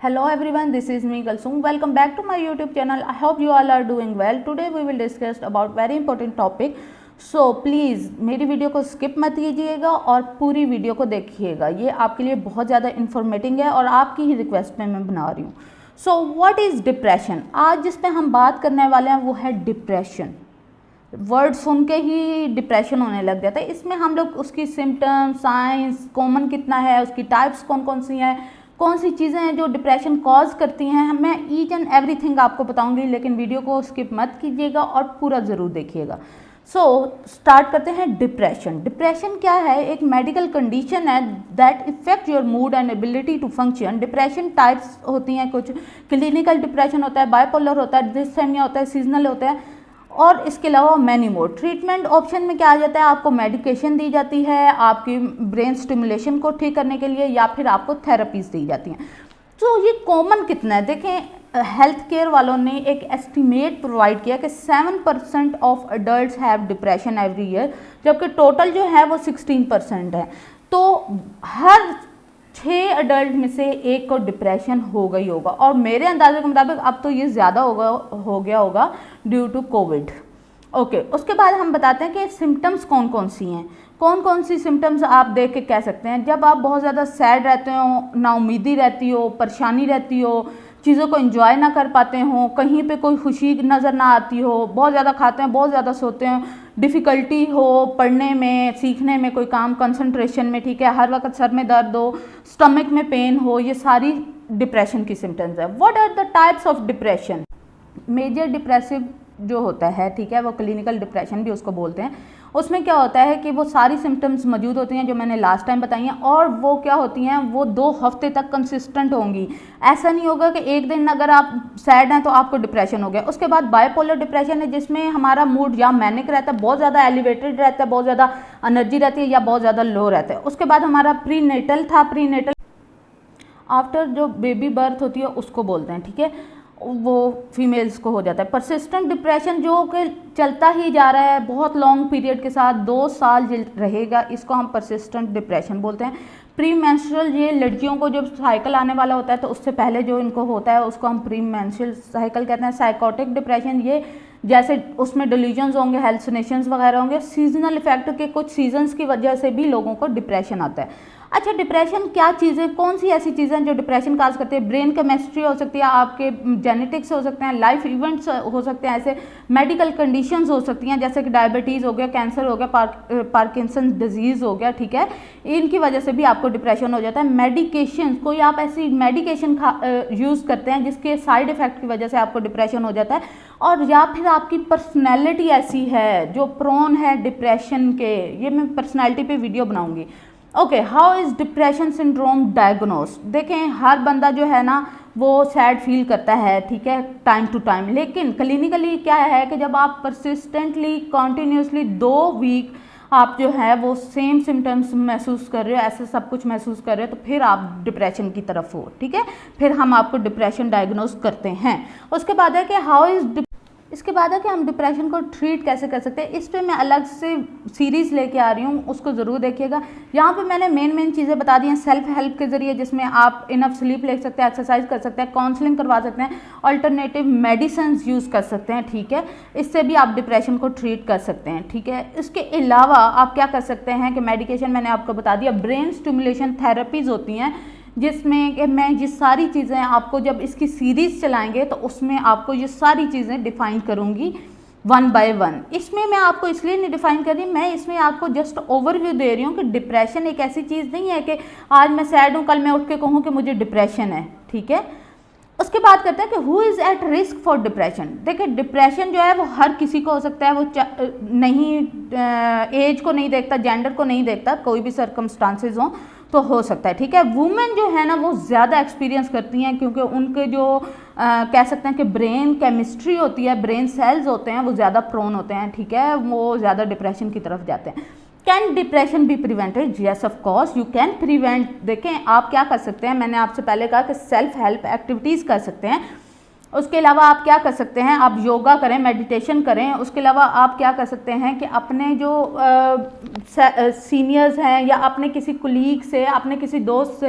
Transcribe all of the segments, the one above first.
Hello everyone, this is me Kalsum. Welcome back to my YouTube channel. I hope you all are doing well. Today we will discuss about very important topic. So please मेरी video को skip मत कीजिएगा और पूरी video को देखिएगा. ये आपके लिए बहुत ज़्यादा इन्फॉर्मेटिव है और आपकी ही रिक्वेस्ट पे मैं बना रही हूँ. So what is depression? आज जिस पे हम बात करने वाले हैं वो है डिप्रेशन. वर्ड सुन के ही डिप्रेशन होने लग जाता है. इसमें हम लोग उसकी सिम्टम्स, साइंस, कॉमन कितना है, उसकी टाइप्स कौन कौन सी हैं, कौन सी चीज़ें हैं जो डिप्रेशन कॉज करती हैं, मैं ईच एंड एवरीथिंग आपको बताऊंगी. लेकिन वीडियो को स्किप मत कीजिएगा और पूरा ज़रूर देखिएगा. सो स्टार्ट करते हैं. डिप्रेशन. डिप्रेशन क्या है? एक मेडिकल कंडीशन है that effect your mood and ability to function. Depression types होती हैं कुछ. क्लिनिकल डिप्रेशन होता है, बाइपोलर होता है, डिसथेमिया होता है, सीजनल होता है और इसके अलावा मैनी मोर. ट्रीटमेंट ऑप्शन में क्या आ जाता है? आपको मेडिकेशन दी जाती है आपकी ब्रेन स्टिमुलेशन को ठीक करने के लिए या फिर आपको थेरेपीज दी जाती हैं. तो ये कॉमन कितना है? देखें, हेल्थ केयर वालों ने एक एस्टिमेट प्रोवाइड किया कि 7% of adult have depression every year, जबकि टोटल जो है वो 16% है. तो हर 6 अडल्ट में से एक को डिप्रेशन हो गई होगा और मेरे अंदाजे के मुताबिक अब तो ये ज़्यादा हो गया होगा ड्यू टू कोविड. ओके, उसके बाद हम बताते हैं कि सिम्टम्स कौन कौन सी हैं. कौन कौन सी सिम्टम्स आप देख के कह सकते हैं? जब आप बहुत ज़्यादा सैड रहते हो, नाउमीदी रहती हो, परेशानी रहती हो, चीज़ों को एंजॉय ना कर पाते हो, कहीं पे कोई खुशी नज़र ना आती हो, बहुत ज़्यादा खाते हैं, बहुत ज़्यादा सोते हैं, डिफ़िकल्टी हो पढ़ने में, सीखने में, कोई काम कंसंट्रेशन में, ठीक है, हर वक्त सर में दर्द हो, स्टमक में पेन हो, ये सारी डिप्रेशन की सिम्टम्स है. What are the types of depression? Major depressive जो होता है, ठीक है, वो क्लिनिकल डिप्रेशन भी उसको बोलते हैं. उसमें क्या होता है कि वो सारी सिम्टम्स मौजूद होती हैं जो मैंने लास्ट टाइम बताई हैं और वो क्या होती हैं, वो 2 हफ्ते तक कंसिस्टेंट होंगी. ऐसा नहीं होगा कि एक दिन अगर आप सैड हैं तो आपको डिप्रेशन हो गया. उसके बाद बाइपोलर डिप्रेशन है जिसमें हमारा मूड या मैनिक रहता है, बहुत ज़्यादा एलिवेटेड रहता है, बहुत ज़्यादा एनर्जी रहती है, या बहुत ज़्यादा लो रहता है. उसके बाद हमारा प्रीनेटल था. प्रीनेटल आफ्टर जो बेबी बर्थ होती है उसको बोलते हैं, ठीक है, वो फीमेल्स को हो जाता है. परसिस्टेंट डिप्रेशन जो कि चलता ही जा रहा है बहुत लॉन्ग पीरियड के साथ, 2 साल रहेगा, इसको हम परसिस्टेंट डिप्रेशन बोलते हैं. प्री मेंस्ट्रुअल, ये लड़कियों को जब साइकिल आने वाला होता है तो उससे पहले जो इनको होता है उसको हम प्री मेंस्ट्रुअल साइकिल कहते हैं. साइकोटिक डिप्रेशन, ये जैसे उसमें डिल्यूजन्स होंगे, हेलुसिनेशंस वगैरह होंगे. सीजनल इफेक्ट के कुछ सीजन्स की वजह से भी लोगों को डिप्रेशन आता है. अच्छा, डिप्रेशन क्या चीज़ें, कौन सी ऐसी चीज़ें जो डिप्रेशन काज करती है? ब्रेन केमिस्ट्री हो सकती है, आपके जेनेटिक्स हो सकते हैं, लाइफ इवेंट्स हो सकते हैं, ऐसे मेडिकल कंडीशंस हो सकती हैं जैसे कि डायबिटीज़ हो गया, कैंसर हो गया, पार्किंसन डिजीज़ हो गया, ठीक है, इनकी वजह से भी आपको डिप्रेशन हो जाता है. मेडिकेशन, कोई आप ऐसी मेडिकेशन यूज़ करते हैं जिसके साइड इफ़ेक्ट की वजह से आपको डिप्रेशन हो जाता है, और या फिर आपकी पर्सनैलिटी ऐसी है जो प्रोन है डिप्रेशन के. ये मैं पर्सनैलिटी पे वीडियो बनाऊंगी. Okay, how is depression syndrome diagnose? देखें, हर बंदा जो है ना वो सैड फील करता है, ठीक है, टाइम टू टाइम. लेकिन क्लिनिकली क्या है कि जब आप परसिस्टेंटली कंटिन्यूसली 2 वीक आप जो है वो सेम सिम्टम्स महसूस कर रहे हो, ऐसे सब कुछ महसूस कर रहे हो, तो फिर आप डिप्रेशन की तरफ हो, ठीक है, फिर हम आपको डिप्रेशन डायग्नोस करते हैं. उसके बाद है कि इसके बाद है कि हम डिप्रेशन को ट्रीट कैसे कर सकते हैं. इस पे मैं अलग से सीरीज़ लेके आ रही हूँ, उसको ज़रूर देखिएगा. यहाँ पे मैंने मेन चीज़ें बता दी हैं सेल्फ हेल्प के ज़रिए, जिसमें आप इनफ स्लीप ले सकते हैं, एक्सरसाइज कर सकते हैं, काउंसलिंग करवा सकते हैं, अल्टरनेटिव मेडिसिन यूज़ कर सकते हैं, ठीक है, इससे भी आप डिप्रेशन को ट्रीट कर सकते हैं, ठीक है. इसके अलावा आप क्या कर सकते हैं कि मेडिकेशन मैंने आपको बता दिया. ब्रेन स्टिमुलेशन थेरेपीज़ होती हैं जिसमें कि मैं ये सारी चीज़ें आपको जब इसकी सीरीज़ चलाएंगे तो उसमें आपको ये सारी चीज़ें डिफ़ाइन करूँगी 1 बाय 1. इसमें मैं आपको इसलिए नहीं डिफ़ाइन कर रही, मैं इसमें आपको जस्ट ओवरव्यू दे रही हूँ कि डिप्रेशन एक ऐसी चीज़ नहीं है कि आज मैं सैड हूँ कल मैं उठ के कहूँ कि मुझे डिप्रेशन है, ठीक है. उसके बाद करते हैं कि who is at risk for depression. देखिए, डिप्रेशन जो है वो हर किसी को हो सकता है, वो नहीं एज को नहीं देखता, जेंडर को नहीं देखता, कोई भी सर्कमस्टांसेस हों तो हो सकता है, ठीक है. वुमेन जो है ना वो ज़्यादा एक्सपीरियंस करती हैं क्योंकि उनके जो कह सकते हैं कि ब्रेन केमिस्ट्री होती है, ब्रेन सेल्स होते हैं, वो ज़्यादा प्रोन होते हैं, ठीक है, वो ज़्यादा डिप्रेशन की तरफ जाते हैं. Can depression be prevented? Yes of course you can prevent. देखें, आप क्या कर सकते हैं, मैंने आपसे पहले कहा कि सेल्फ हेल्प एक्टिविटीज़ कर सकते हैं. उसके अलावा आप क्या कर सकते हैं, आप योगा करें, मेडिटेशन करें. उसके अलावा आप क्या कर सकते हैं कि अपने जो सीनियर्स हैं या अपने किसी कुलीग से, अपने किसी दोस्त से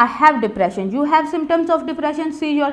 I have depression. You have symptoms of depression, see your